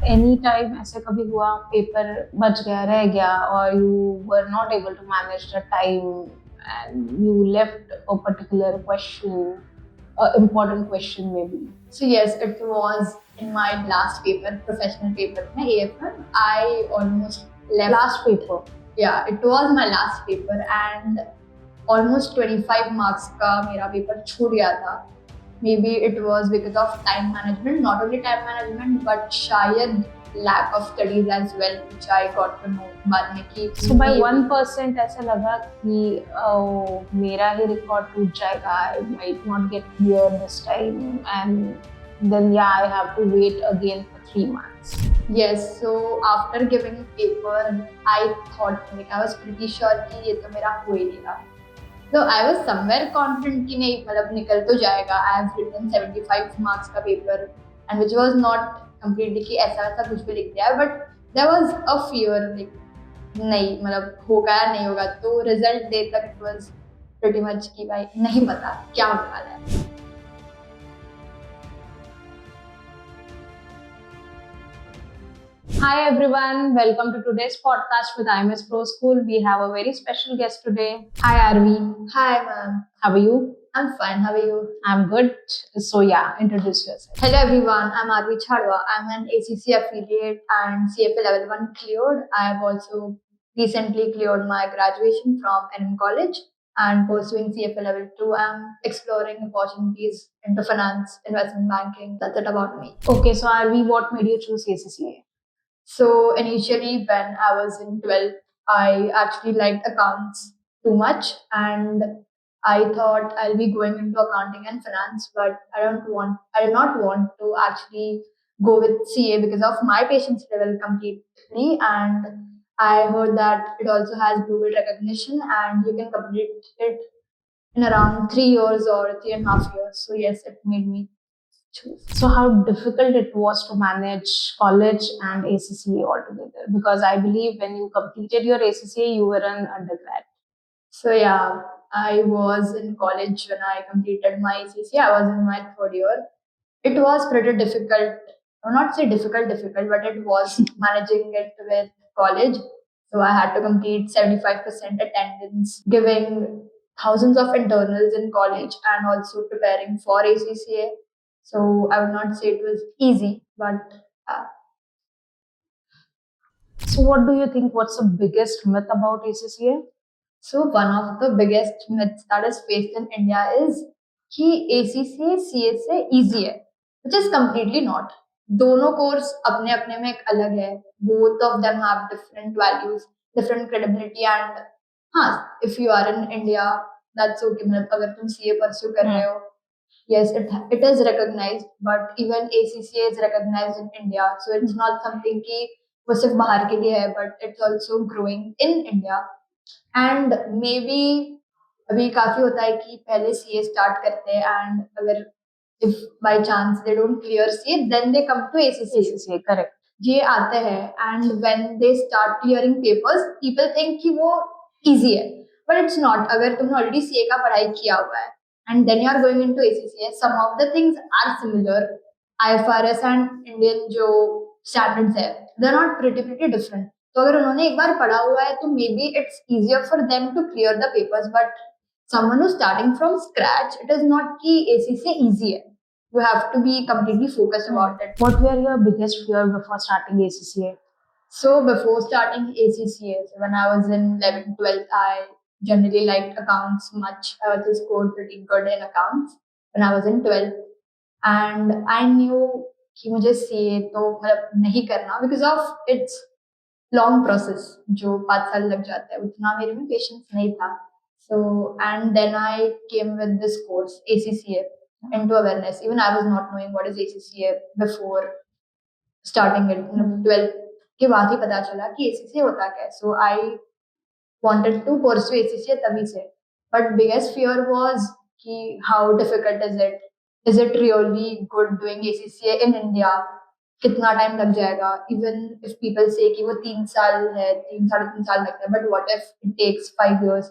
Any time ऐसे कभी हुआ पेपर बच गया रह गया और you were not able to manage the time and you left a particular question, important question maybe? So yes, it was in my last paper, professional paper, AFM. I almost left. Last paper? Yeah, it was my last paper and almost 25 marks का मेरा paper छूट गया था. Maybe it was because of time management, not only time management, but शायद lack of studies as well, which I got to know बाद में कि. So by 1% ऐसा लगा कि मेरा ही रिकॉर्ड टूट जाएगा, I might not get clear this time, and then yeah, I have to wait again for 3 months. Yes, so after giving paper, I thought, like I was pretty sure कि ये तो मेरा हो ही नहीं. So I was somewhere confident कि नहीं मतलब निकल तो जाएगा. I have written 75 marks का paper and which was not completely कि ऐसा कुछ भी लिख दिया, but there was a fear like नहीं मतलब होगा या नहीं होगा. तो result day तक it was pretty much कि भाई नहीं पता क्या होने वाला है. Hi everyone, welcome to today's podcast with IMS Proschool. We have a very special guest today. Hi Aarvi. Hi ma'am. How are you? I'm fine. How are you? I'm good. So yeah, introduce yourself. Hello everyone. I'm Aarvi. I'm an ACCA affiliate and CFA level 1 cleared. I have also recently cleared my graduation from NM College and pursuing CFA level 2. I'm exploring opportunities into finance, investment banking. That's it about me. Okay, so Aarvi, what made you choose ACCA? So initially when I was in 12th, I actually liked accounts too much and I thought I'll be going into accounting and finance, but I did not want to actually go with CA because of my patience level completely. And I heard that it also has global recognition and you can complete it in around 3 years or 3.5 years. So yes, it made me choose. So how difficult it was to manage college and ACCA altogether? Because I believe when you completed your ACCA, you were an undergrad. So yeah, I was in college when I completed my ACCA. I was in my 3rd year. It was pretty difficult. I will not say difficult, but it was managing it with college. So I had to complete 75% attendance, giving thousands of internals in college and also preparing for ACCA. So I would not say it was easy, but So what do you think, what's the biggest myth about ACCA? So one of the biggest myths that is faced in India is कि ACCA CA से easy है, which is completely not. दोनों course अपने अपने में एक अलग है. Both of them have different values, different credibility and हाँ, if you are in India, that's okay. मतलब अगर तुम CA pursue कर रहे हो, yes, it is recognized, but even ACCA is recognized in India, so it's not something कि वो सिर्फ बाहर के लिए है, but it's also growing in India. And maybe अभी काफी होता है कि पहले CA स्टार्ट करते हैं and अगर if by chance they don't clear CA, then they come to ACCA. Correct. ये आते हैं and when they start clearing papers, people think कि वो easy है, but it's not. अगर तुमने already CA का पढ़ाई किया हुआ है and then you are going into ACCA, some of the things are similar. IFRS and Indian जो standards है, they're not pretty different. तो अगर उन्होंने एक बार पढ़ा हुआ है तो maybe it's easier for them to clear the papers, but someone who's starting from scratch, it is not कि ACCA easy है. You have to be completely focused about it. What were your biggest fear before starting ACCA? So before starting ACCA, when I was in 11th, 12th, I generally liked accounts much. I also scored pretty good in accounts when I was in 12th. And I knew कि मुझे CA तो मतलब नहीं करना because of its long process जो 5 साल लग जाता है, उतना मेरे में पेशेंस नहीं था. So and then I came with this course ACCA into awareness. Even I was not knowing what is ACCA before starting it. 12th के बाद ही पता चला कि ACCA होता क्या है. So I wanted to pursue ACCA तभी से. But biggest fear was कि how difficult is it? Is it really good doing ACCA in India? कितना टाइम लग जाएगा? Even if people say कि वो 3 साल है, 3 साढ़े 3 साल लगता है, but what if it takes 5 years?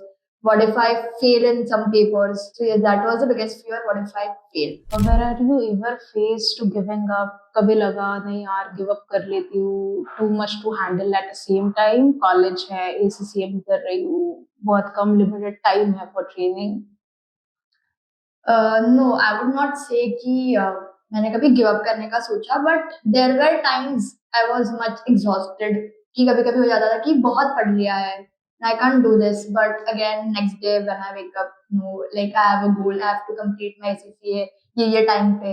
What if I fail in some papers? So yes, that was the biggest fear. What if I fail? Where are you ever faced to giving up? कभी लगा नहीं यार give up कर लेती हूँ, too much to handle at the same time, college है, ACCA भी कर रही हूँ, बहुत कम लिमिटेड टाइम है for training. No, I would not say कि मैंने कभी गिव अप करने का सोचा, but there were times I was much exhausted कि कभी कभी हो जाता था कि बहुत पढ़ लिया है, I can't do this, but again next day when I wake up, no, like I have a goal, I have to complete my ACCA ये time पे,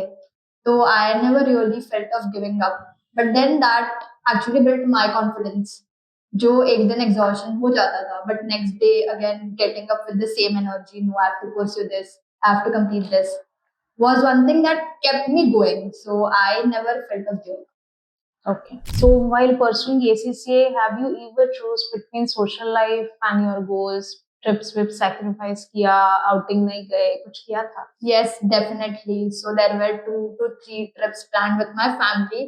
so I never really felt of giving up, but then that actually built my confidence. जो एक दिन exhaustion हो जाता था, but next day again getting up with the same energy, no I have to pursue this, I have to complete this, was one thing that kept me going. So I never felt of giving up. Okay. So while pursuing ACCA, have you ever chose between social life and your goals? Trips with sacrifice किया, outing नहीं गए, कुछ किया था? Yes, definitely. So there were 2 to 3 trips planned with my family.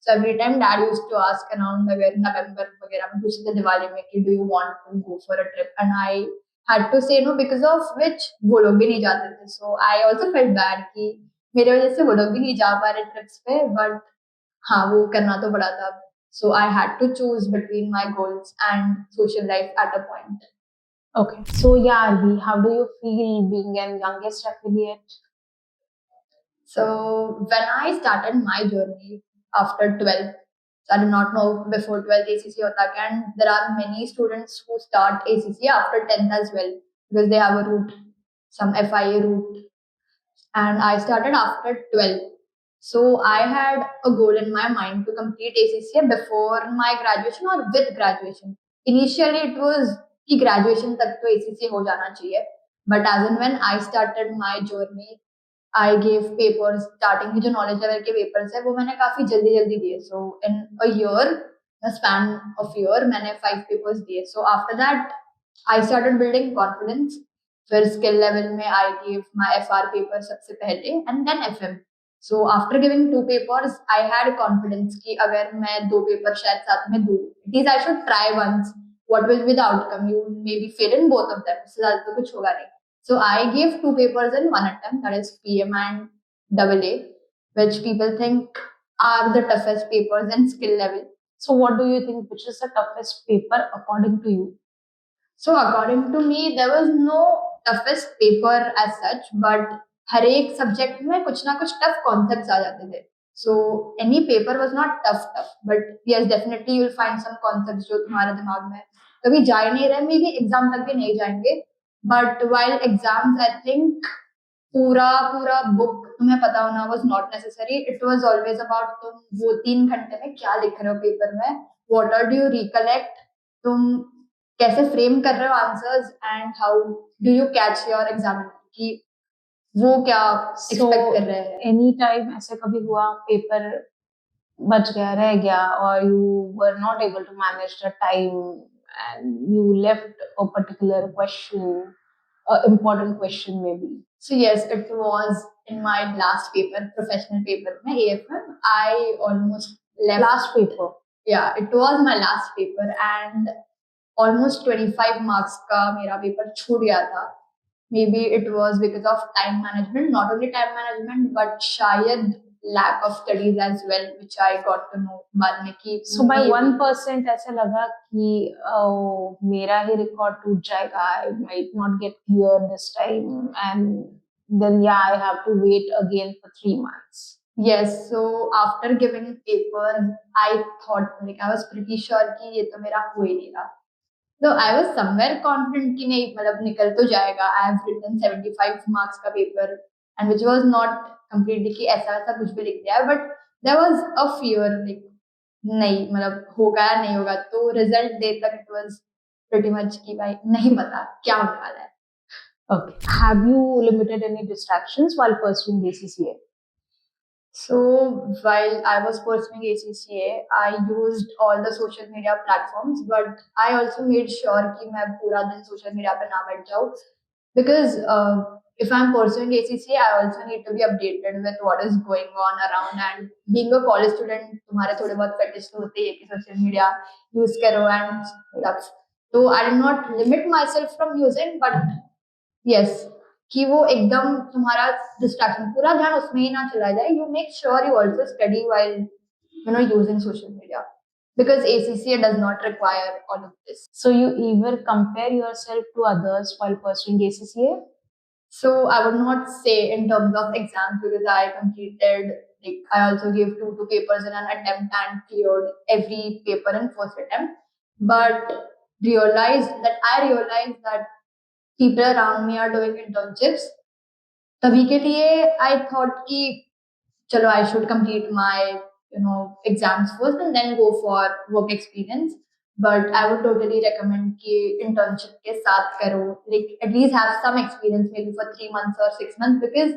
So every time dad used to ask around November वगैरह में पूछते थे दिवाली में कि do you want to go for a trip, and I had to say no because of which वो लोग भी नहीं जाते थे. So I also felt bad कि मेरे वजह से वो लोग भी नहीं जा पा रहे ट्रिप्स पे, बट हाँ वो करना तो पड़ा था. So I had to choose between my goals and social life at a point. Okay. So yeah, Aarvi, how do you feel being an youngest affiliate? So when I started my journey after 12th, so I did not know before 12th ACCA hota hai, and there are many students who start ACCA after 10th as well because they have a route, some FIA route, and I started after 12th. So I had a goal in my mind to complete ACCA before my graduation or with graduation. Initially it was कि graduation तक तो ACCA हो जाना चाहिए, but as and when I started my journey, I gave papers. Starting की जो knowledge level के papers है वो मैंने काफी जल्दी जल्दी दिए. So in a year, a span of year, मैंने 5 papers दिए. So after that I started building confidence. फिर स्किल लेवल में I gave my FR paper सबसे पहले and then FM. So after giving 2 papers, I had confidence कि अगर मैं 2 paper शायद साथ में दूँ, at least I should try once. What will be the outcome? You maybe fail in both of them. इससे ज़्यादा तो कुछ होगा नहीं. So I gave 2 papers in one attempt, that is PM and AA, which people think are the toughest papers in skill level. So what do you think, which is the toughest paper according to you? So according to me, there was no toughest paper as such, but हर एक subject में कुछ ना कुछ tough concepts आ जाते थे. So any paper was not tough, but yes, definitely you'll find some concepts जो तुम्हारे दिमाग में कभी जा ही नहीं रहे, मे भी एग्जाम तक भी नहीं जाएंगे. But while exams, I think पूरा पूरा बुक तुम्हें पता होना was not necessary. It was always about तुम वो 3 घंटे में क्या लिख रहे हो पेपर में, what all do you recollect, तुम कैसे फ्रेम कर रहे हो answers, and how do you catch your examiner कि वो क्या एक्सपेक्ट कर रहे हैं. एनी टाइम ऐसे कभी हुआ पेपर बच गया, रह गया, और you were not able to manage the time and you left a particular question, important question maybe? So yes, it was in my last paper, professional paper में AFM. I almost left. Last paper? Yeah, it was my last paper and almost 25 marks का मेरा paper छूट गया था. Maybe it was because of time management, not only time management, but शायद lack of studies as well, which I got to know बाद में कि. So by 1% ऐसे लगा कि मेरा ही रिकॉर्ड टूट जाएगा, I might not get clear this time, and then yeah, I have to wait again for 3 months. Yes, so after giving papers, I thought, like I was pretty sure कि ये तो मेरा हो ही नहीं रहा. So I was somewhere confident कि नहीं मतलब निकल तो जाएगा. I have written 75 marks का paper, and which was not completely कि ऐसा ऐसा कुछ भी लिख दिया, but there was a fear like नहीं मतलब होगा या नहीं होगा. तो रिजल्ट डे तक it was pretty much कि भाई नहीं पता क्या होने वाला है. Okay. Have you limited any distractions while pursuing ACCA? So while I was pursuing ACCA, I used all the social media platforms, but I also made sure कि मैं पूरा दिन social media पे ना बैठ जाऊँ, because if I'm pursuing ACCA, I also need to be updated with what is going on around. And being a college student, तुम्हारे थोड़े बहुत fetish तो होते हैं कि social media use करो and stuff. तो I did not limit myself from using, but yes, कि वो एकदम तुम्हारा distraction पूरा ध्यान उसमें ही ना चला जाए. You make sure you also study while using social media, because ACCA does not require all of this. So you either compare yourself to others while pursuing ACCA? So I would not say in terms of exams, because I completed, like, I also gave two papers in an attempt and cleared every paper in first attempt. But I realized that people around me are doing internships. तभी के लिए I thought कि चलो I should complete my exams first and then go for work experience. But I would totally recommend कि internship के साथ करो, like at least have some experience maybe for 3 months or 6 months, because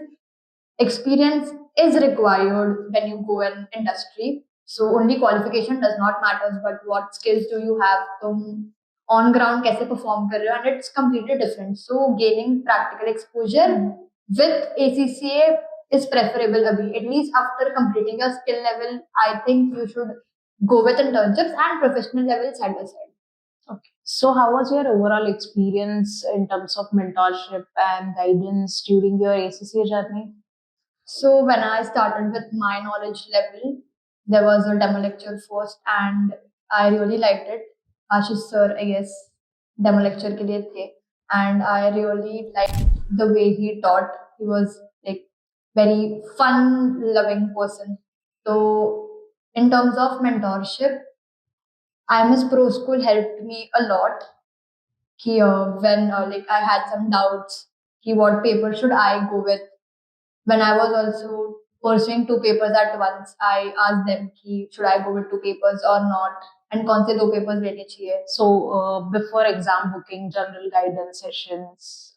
experience is required when you go in industry. So only qualification does not matter, but what skills do you have, तुम on ground कैसे perform कर रहे हो, and it's completely different. So gaining practical exposure with ACCA is preferable abhi. At least after completing your skill level, I think you should go with internships and professional level side by side. Okay. So how was your overall experience in terms of mentorship and guidance during your ACCA journey? So when I started with my knowledge level, there was a demo lecture first, and I really liked it. Ashish sir, I guess, demo lecture ke liye the, and I really liked the way he taught. He was like very fun-loving person. So in terms of mentorship, IMS Proschool helped me a lot. When like I had some doubts, what paper should I go with? When I was also pursuing two papers at once, I asked them कि should I go with two papers or not, and कौन से दो papers लेने चाहिए. So before exam booking, general guidance sessions,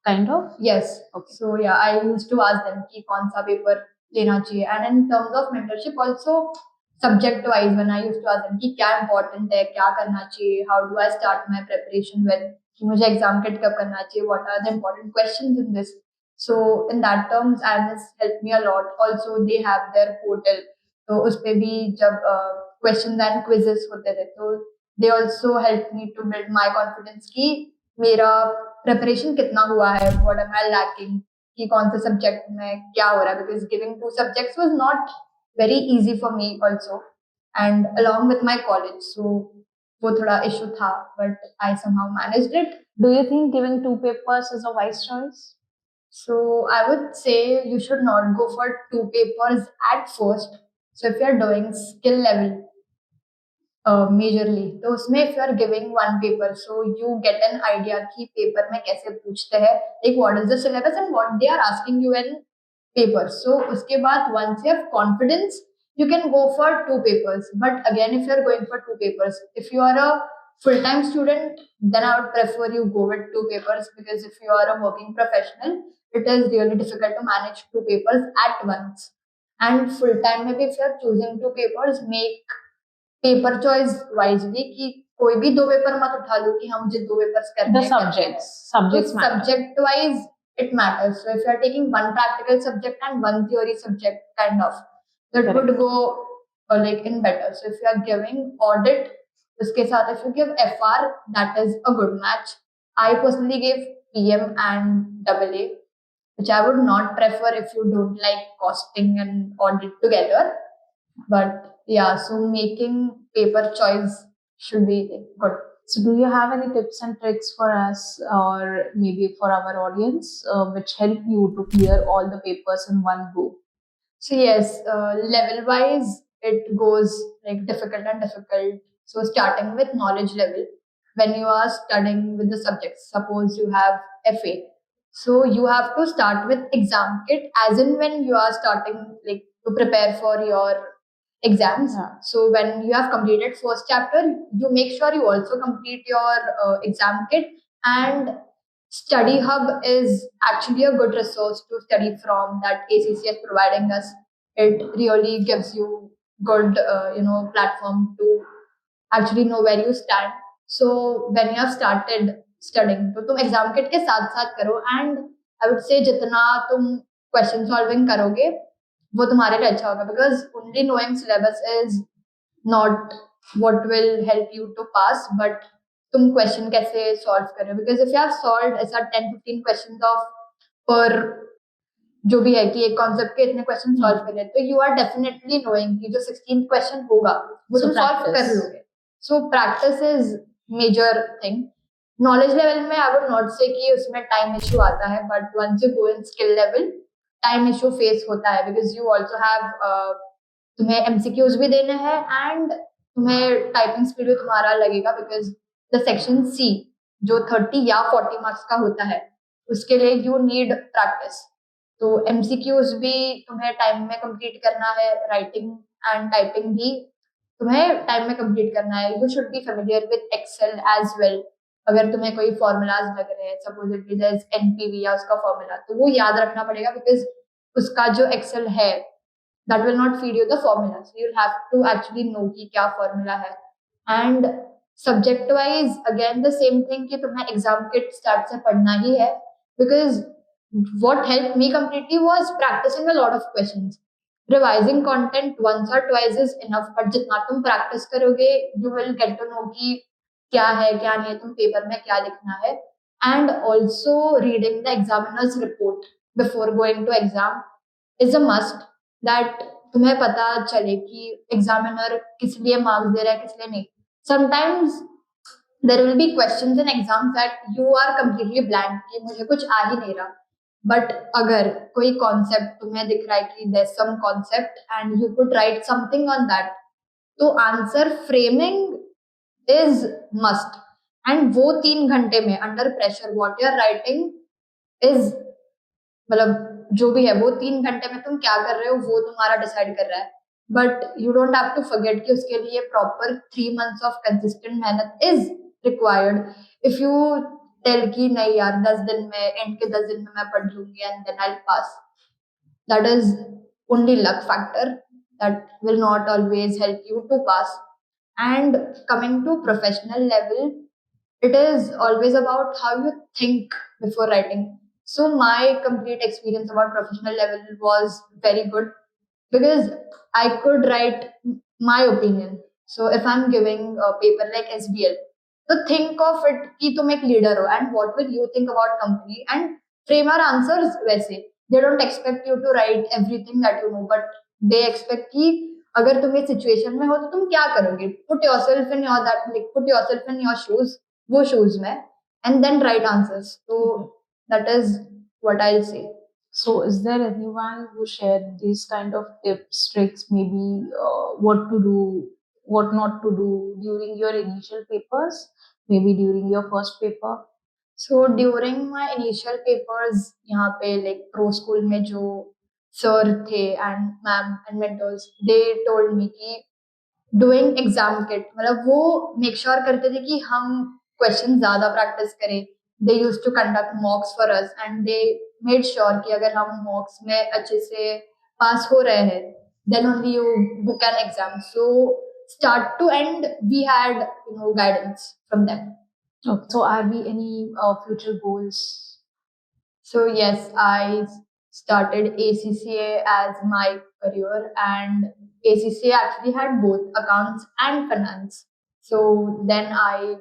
kind of? Yes. Okay. So yeah, I used to ask them कि कौन सा paper लेना चाहिए, and in terms of mentorship also subject wise, when I used to ask them कि क्या important है, क्या करना चाहिए, how do I start my preparation with, कि मुझे exam kit कब करना चाहिए, what are the important questions in this. So in that terms, IMS helped me a lot. Also, they have their portal. तो उस पे भी जब questions and quizzes होते थे, तो they also helped me to build my confidence कि मेरा preparation कितना हुआ है, what am I lacking, कि कौन से subject में क्या हो रहा है, because giving two subjects was not very easy for me also, and along with my college, so वो थोड़ा issue था, but I somehow managed it. Do you think giving two papers is a wise choice? So I would say you should not go for two papers at first. So if you are doing skill level majorly, तो उसमें if you are giving one paper, so you get an idea कि paper में कैसे पूछते हैं, like what is the syllabus and what they are asking you in paper. So उसके बाद once you have confidence, you can go for two papers. But again, if you are going for two papers, if you are a full-time student, then I would prefer you go with two papers, because if you are a working professional, it is really difficult to manage two papers at once. And full-time, maybe if you are choosing two papers, make paper choice wisely कि कोई भी दो paper मत उठा लो कि हम मुझे दो पेपर्स करने The subjects matter. Subject wise it matters. So if you are taking one practical subject and one theory subject, kind of, that Correct. would go like in better. So if you are giving audit, उसके साथ if you give FR, that is a good match. I personally gave PM and AA, which I would not prefer if you don't like costing and audit together. But yeah, so making paper choice should be good. So do you have any tips and tricks for us, or maybe for our audience, which help you to clear all the papers in one go? So yes, level wise it goes like difficult and difficult. So starting with knowledge level, when you are studying with the subjects, suppose you have FA, so you have to start with exam kit, as in when you are starting like to prepare for your exams. Yeah. So when you have completed first chapter, you make sure you also complete your exam kit. And Study Hub is actually a good resource to study from, that ACCA is providing us. It really gives you good, platform to actually know where you stand. So when you have started studying, तो तुम exam kit के साथ साथ करो, and I would say जितना तुम question solving करोगे, वो तुम्हारे लिए अच्छा होगा, because only knowing syllabus is not what will help you to pass, but तुम क्वेश्चन कैसे सॉल्व कर रहे हो, because if you have solve ऐसा 10-15 क्वेश्चन ऑफ पर जो भी है कि एक कॉन्सेप्ट के इतने क्वेश्चन सॉल्व कर रहे हैं, तो यू आर डेफिनेटली नोइंग कि जो 16th क्वेश्चन होगा वो So तुम सॉल्व कर practice. लोगे. So practice is major thing. Knowledge level में आई वुड नॉट से कि उसमें टाइम इशू आता है, but once you go in skill level time issue face होता है, बिकॉज यू ऑल्सो हैव तुम्हें एमसीक्यूज भी देने हैं एंड तुम्हें टाइपिंग स्पीड भी तुम्हारा लगेगा, बिकॉज द सेक्शन सी जो 30 या 40 मार्क्स का होता है उसके लिए यू नीड प्रैक्टिस. तो एमसीक्यूज भी तुम्हें टाइम में कंप्लीट करना है, राइटिंग एंड टाइपिंग भी तुम्हें टाइम में कंप्लीट करना है. You should be familiar with Excel as well. अगर तुम्हें कोई फॉर्मूलाज लग रहे हैं, सपोज इट इज एनपीवी या उसका फॉर्मूला, तो वो याद रखना पड़ेगा, बिकॉज उसका जो एक्सेल है that will not feed you the formulas. You'll have to actually know कि क्या formula है. And subject wise again the same thing कि तुम्हें exam kit start से पढ़ना ही है, because what helped me completely was practicing a lot of questions. Revising content once or twice is enough, but जितना तुम practice करोगे you will get to know कि क्या है क्या नहीं है, तुम पेपर में क्या लिखना है. And also reading the examiner's report before going to exam is a must, that तुम्हें पता चले कि एग्जामिनर किस लिए मार्क्स दे रहा है किस लिए नहीं. Sometimes there will be questions in exam that you are completely blank कि मुझे कुछ आ ही नहीं रहा, बट अगर कोई कॉन्सेप्ट तुम्हें दिख रहा है कि there some concept and you could write something on that, तो answer framing is must. And वो 3 घंटे में under pressure what you are writing is, मतलब जो भी है वो 3 घंटे में तुम क्या कर रहे हो वो तुम्हारा डिसाइड कर रहा है. But you don't have to forget कि उसके लिए प्रॉपर 3 months ऑफ कंसिस्टेंट मेहनत is required. If you tell कि नहीं यार 10 दिन में एंड के 10 दिन में मैं पढ़ लूंगी and then I pass, that is only luck factor that will not always help you to pass. And coming to professional level, it is always about how you think before writing. So my complete experience about professional level was very good, because I could write my opinion. So if I'm giving a paper like SBL, so think of it कि तुम एक leader हो and what will you think about company, and frame your answers वैसे. They don't expect you to write everything that you know, but they expect कि अगर तुम इस situation में हो तो तुम क्या करोगे. Put yourself in your that, like put yourself in your shoes, वो shoes में, and then write answers. So that is what I'll say. So is there anyone who shared these kind of tips, tricks, maybe what to do, what not to do during your initial papers, maybe during your first paper? So during my initial papers यहाँ पे like pro school में जो sir थे and ma'am and mentors, they told me कि doing exam kit, मतलब वो make sure करते थे कि हम क्वेश्चन ज्यादा प्रैक्टिस करें. They used to conduct mocks for us and they made sure कि अगर हम मॉक्स में अच्छे से पास हो रहे हैं then only you book an exam. So start to end we had guidance from them. Okay. So are we any future goals? So yes, I started ACCA as my career, and ACCA actually had both accounts and finance. So then I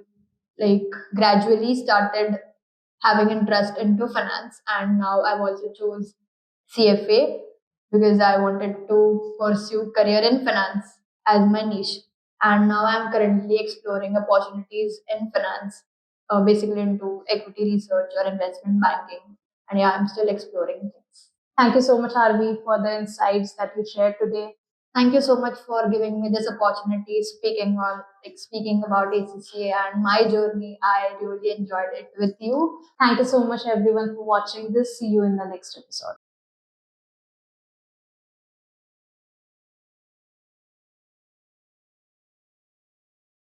like gradually started having interest into finance, and now I've also chose CFA because I wanted to pursue career in finance as my niche. And now I'm currently exploring opportunities in finance, basically into equity research or investment banking. And yeah, I'm still exploring things. Thank you so much, Aarvi, for the insights that you shared today. Thank you so much for giving me this opportunity, speaking about ACCA and my journey. I really enjoyed it with you. Thank you so much, everyone, for watching this. See you in the next episode.